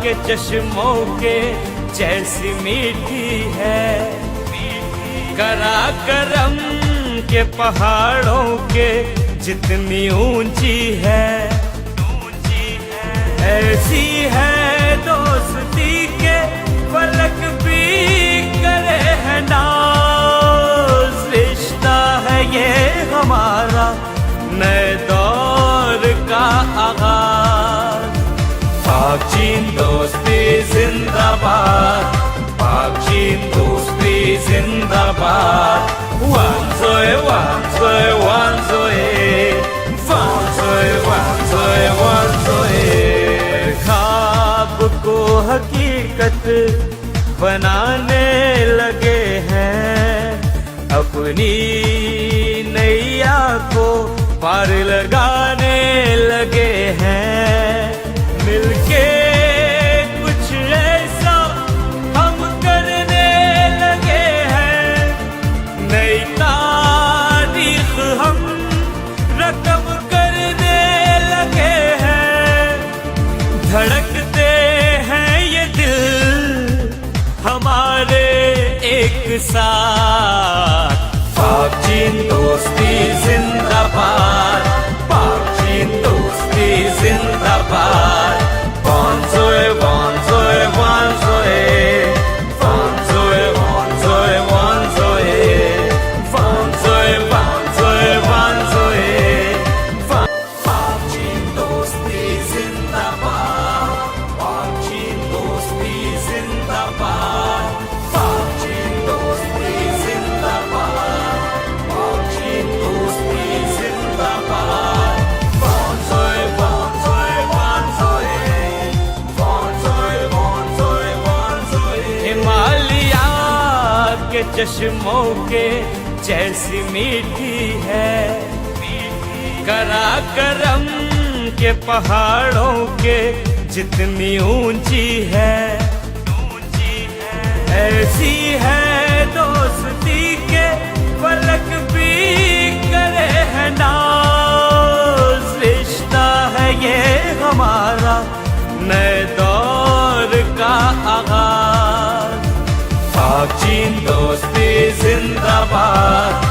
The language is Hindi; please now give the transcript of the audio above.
के चश्मों के जैसी मीठी है, करा करम के पहाड़ों के जितनी ऊंची है, ऐसी है दोस्ती के फलक भी करे है नाज। रिश्ता है ये हमारा नए दौर का आगाज। पाक चीन दोस्ती जिंदाबाद, पाक चीन दोस्ती जिंदाबाद। वांजोए वांजोए वांजोए वांजोए वांजोए वांजोए। ख्वाब को हकीकत बनाने लगे हैं, अपनी नैया को पार लगाने लगे हैं। मिलके कुछ ऐसा हम करने लगे हैं, नई तारीख हम रकम करने लगे हैं। धड़कते हैं ये दिल हमारे एक साथ। पाक चीन दोस्ती जिंदाबाद, पाक चीन दोस्ती जिंदाबाद। वांजोए वांजोए वांजोए वांजोए वांजोए वांजोए वांजोए वांजोए वांजोए। पाक चीन दोस्ती जिंदाबाद, पाक चीन दोस्ती जिंदाबाद, पाक चीन दोस्ती जिंदाबाद, पाक चीन दोस्ती जिंदाबाद। वांजोए वांजोए वांजोए वांजोए वांजोए वांजोए। हिमालया के चश्मों के जैसी मीठी है, करा करम के पहाड़ों के जितनी ऊंची है, ऐसी है दोस्ती के फलक भी करे है नाज। रिश्ता है ये हमारा नए दौर का आगाज। पाक चीन दोस्ती जिंदाबाद,